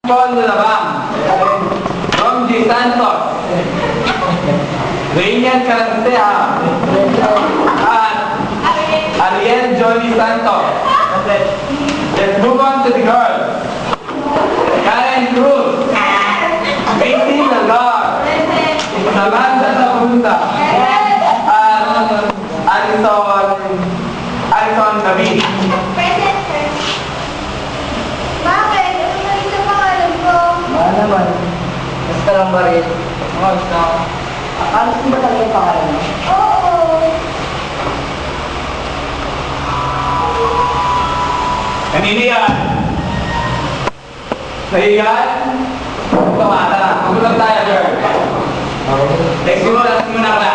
Paul Labang, Rom G. Santos, Rainian Carantea, at Ariel Jolie Santos. Let's move on to the girls. Karen Cruz, Macy Lagar, Samantha Sabunta, at Alison David. Naman. Basta lang ba rin? Oo, basta. Akala ko ba talaga yung pangalan mo? Oo. Kanina yan? Nahiyan? Tumata na. Mag-usap tayo, girl. Next muna ka na.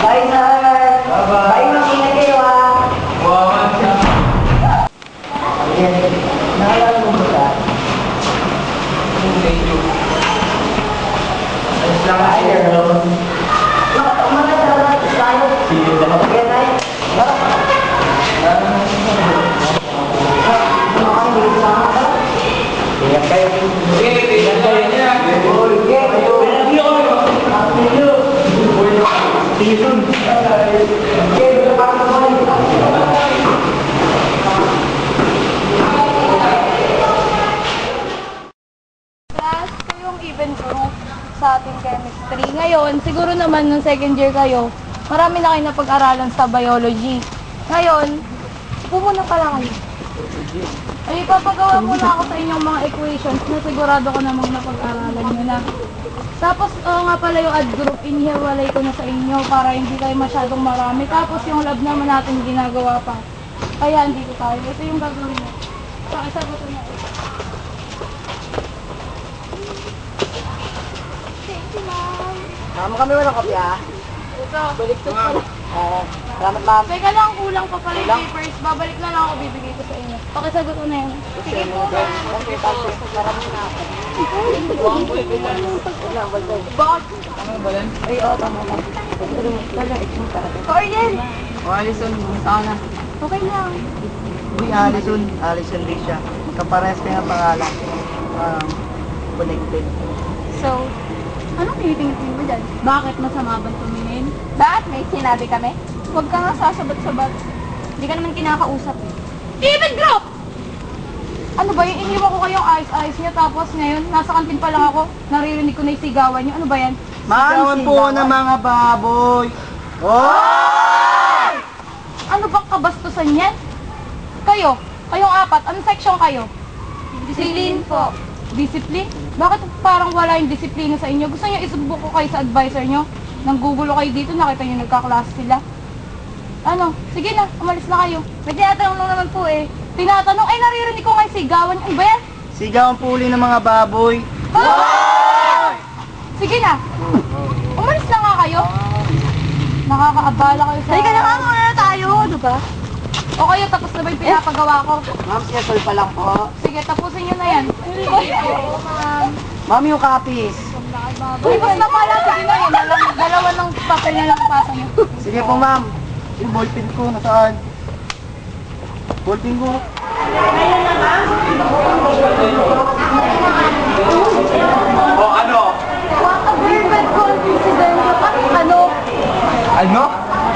Bye, sir! Bye, mag-ingat kayo, ha! Wow, siya. Naalala mo ba? Thank you. Ayos lang tayo, girl. Umana talaga tayo. Sige, dapat kaya tayo. Ingat kayo. Ingat kayo niya. See you soon. Class, kayong even group sa ating chemistry. Ngayon, siguro naman nung second year kayo, marami na kayo napag-aralan sa biology. Ngayon, pumuna pa lang kayo. Ay, ipapagawa muna ako sa inyong mga equations na sigurado ko namang napag-aralan nyo na. Tapos, nga pala yung ad group, inihiwalay ko na sa inyo para hindi kayo masyadong marami. Tapos, yung lab naman natin ginagawa pa. Kaya, hindi ko tayo. Ito yung gagawin mo. Pakisagot na ito. Thank you, ma'am. Mama kami walang kopya. Ito, baliktad pa lang. Oo. Salamat, ma'am. Teka lang, kulang pa pala yung papers. Babalik na lang ako, bibigay ko sa inyo. Pakisagot ko na yun. Sige po, ma'am. Bakit? Ano ba yan? Ay, oo, tama lang. Cornel! O, Alison, saan na? Okay lang. Uy, Alison. Alison din siya. Kaparehas kayo ng pangalan. Connected. So, anong tinitingin mo dyan? Bakit masama ba tumingin? Bakit? May sinabi kami? Huwag ka nga sasabat-sabat. Hindi ka naman kinakausap eh. Even group! Ano ba yung iniwan ko kayong ayos-ayos niya tapos ngayon, nasa kantin pa lang ako, naririnig ko na yung sigawan niyo. Ano ba yan? Sigawan po ng mga baboy. Oh! Ano bang kabastusan yan? Kayo? Kayong apat? Anong section kayo? Discipline po. Discipline? Bakit parang wala yung disiplina sa inyo? Gusto niyo isubok ko kayo sa advisor niyo? Nanggugulo kayo dito, nakita niyo nagkaklase sila. Ano? Sige na, umalis na kayo. May tinatanong lang naman po eh. Tinatanong, ay naririnig ko nga yung sigawan. Ano ba yan? Sigawan po uli ng mga baboy. Ah! Sige na. Umalis na nga kayo. Nakakaabala kayo sa... Halika na nga muna na tayo, ano ba? O kayo, tapos na ba yung pinapagawa ko? Ma'am, siyasol pa lang po. Sige, tapusin nyo na yan. Ma'am. Ma'am, yung copies. Uy, basta na pala. Sige na yun. Dalawa ng papel na lang pasa nyo. Sige po, ma'am. Yung ballpen ko, nasaan? Ballpen ko. O ano? What a weird and coincidence. Ano? Ano?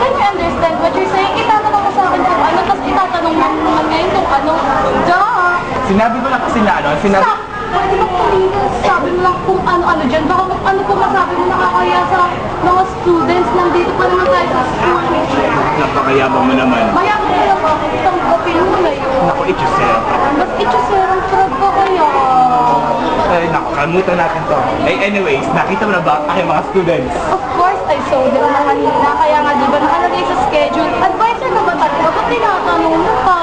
Can you understand what you're saying? Itatanong mo sa akin kung ano, tapos itatanong mo naman ngayon kung ano. Duh! Sinabi ko lang kasi na ano? Sinabi... Stop! Pwede ba tumigil? Sabi mo lang kung ano-ano dyan. Baka ano po masabi mo nakakaya sa mga students. Nandito pa naman tayo sa school. Napakayabang mo naman. Mayabang mo lang bakit itong opinion mo na yun. Naku, itusero. Mas itsuserang fraud ka kaya. Ay, naku, kalmutan natin to. Eh, anyways, nakita mo na ba aking mga students? Of course, I saw them na kanina. Kaya nga, di ba nakalagay sa schedule? Advisor ka ba talaga? Ba't tinatanong mo pa?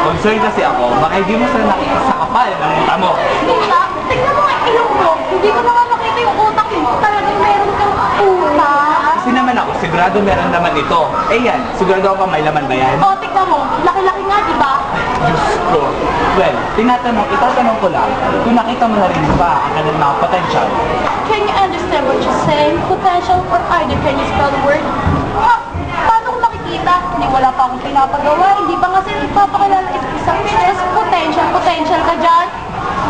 Concern kasi ako, baka hindi mo sila nakita sa kapal ng mata mo. Tita, tignan mo nga ilong mo. Hindi ko naman makita yung utak mo. Talagang meron kang utak. Kasi naman ako, sigurado meron naman ito. Eh yan, sigurado ako may laman ba yan? O, tignan mo. Laki-laki nga, di ba? Diyos ko. Well, itatanong ko lang, kung nakita mo na rin ba ang kanilang mga potential? Can you understand what you're saying? Potential or either can you spell the word? Ha? Paano ko makikita? Hindi wala pa akong pinapagawa. Hindi pa nga sila nagpapakilala isa-isa. Just potential. Potential ka dyan?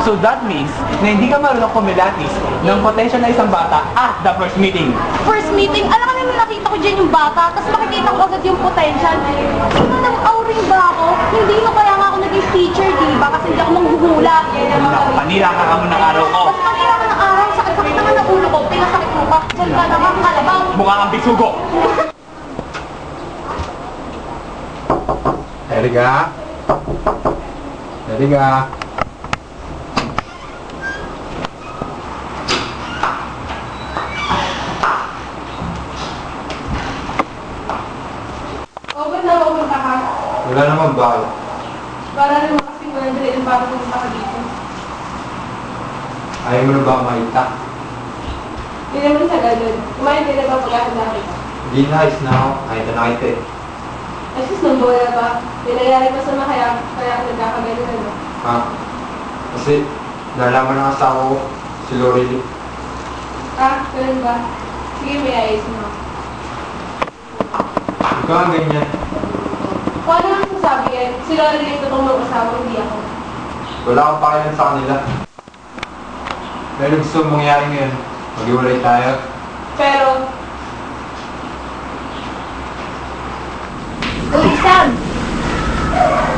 So that means na hindi ka marunong kumilatis ng potential na isang bata at the first meeting. First meeting, alam ka naman nakita ko dyan yung bata, tapos makikita ko agad yung potential. Ano nang auring ba ako? Hindi no, kaya nga ako naging teacher, di ba? Kasi hindi ako manghuhula. Naku, panira ka mo ng araw ko. Mas manira ka ng araw, sakit-sakit naman ng ulo ko, pinasakit mo pa. Diyan ka naman, kalabaw. Mukha kang bisugo. Erika? Erika? O, ba't na pumunta ka? Wala naman ba? Para naman kasi wala dali yung para pumunta ka dito. Ayaw mo na ba makita? Hindi naman sa ganun. Kumain din na ba pagkakanda kita? Hindi na, is na ako. Kahit na nakita eh. Ay, sus, nang bola ba? Pinayari pa sa kaya ako nagkakaganon, ano? Ha? Kasi, nalaman ng asawa ko, si Lorely. Ah, ganun ba? Sige, may ayos mo. Ikaw ang ganyan. Kung ano ang sasabi yan, si Lola rin totoong mag-asawa, hindi ako. Wala akong pakialam sa kanila. Pero gusto mong mangyari ngayon, mag-iwalay tayo. Pero, Uy, Sam!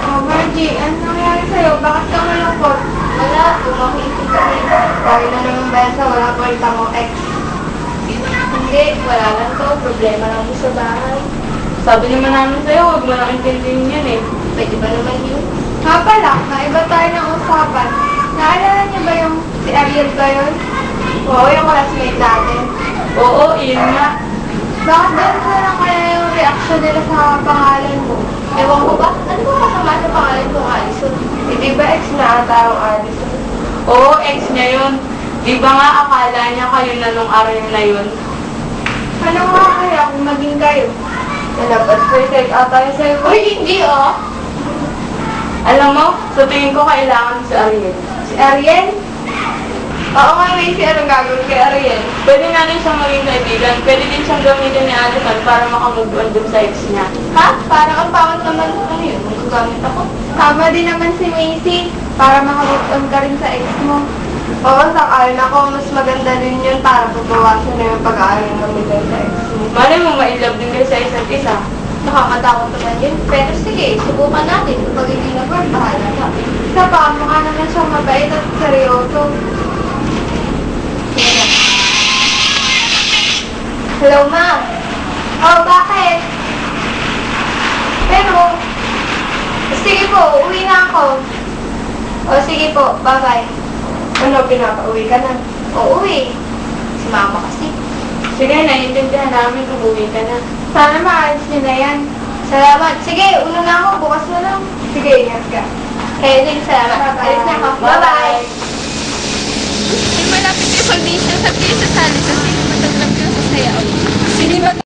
Oh, Margie, ano nangyari sa'yo? Bakit ka malungkot? Wala, tumakiisip kami. Dahil na naman ba sa wala ko kita mo ex? Hindi, wala lang to. Problema lang mo sa bahay. Sabi naman namin sa'yo, huwag mo lang intindihin yan eh. Pwede ba naman yun? Nga pala, naiba tayo ng usapan. Naalala niyo ba yung si Ariel ba yun? Oo, yung classmate natin. Oo, yun nga. Bakit ganun na lang kaya yung reaction nila sa pangalan mo? Ewan ko ba? Ano ba masama sa pangalan ko, Alison? Hindi ba ex na ata ang Alison? Oo, ex niya yun. Di ba nga akala niya kayo na nung araw na yun? Ano nga kaya kung maging kayo? Nalapas perfect ata yung sa'yo. Uy, hindi oh! Alam mo, sa tingin ko kailangan si Ariel. Si Ariel? Oo nga, Macy, anong gagawin kay Ariel? Pwede natin siyang maging kaibigan. Pwede din siyang gamitin ni Alison para makamove on dun sa ex niya. Ha? Parang ang pangit naman ano yun, magagamit ako. Tama din naman si Macy, para makamove on ka rin sa ex mo. Oo, sang-ayon ako, mas maganda din yun para pabawasan na yung pag-aaral ng nila sa ex mo. Malay mo, ma-inlove din kayo sa isa't isa. Nakakatakot naman yun. Pero sige, subukan natin. Kapag hindi nag-work, bahala ka. Isa pa, mukha naman siyang mabait at seryoso. Hello, Ma. Oh, bakit? Pero, sige po, uwi na ako. Oh, sige po, bye-bye. Ano, pinapauwi ka na? Oo, uwi. Si Mama kasi. Sige, naiintindihan namin kung uwi ka na. Sana maalis niyo na yan. Salamat. Sige, una na ako. Bukas na lang. Sige, ingat ka. Kaya din, salamat. Alis na ako. Bye-bye. May malapit yung foundation sa kayo sa sali kasi mataglag ka sa sayaw. Hindi ba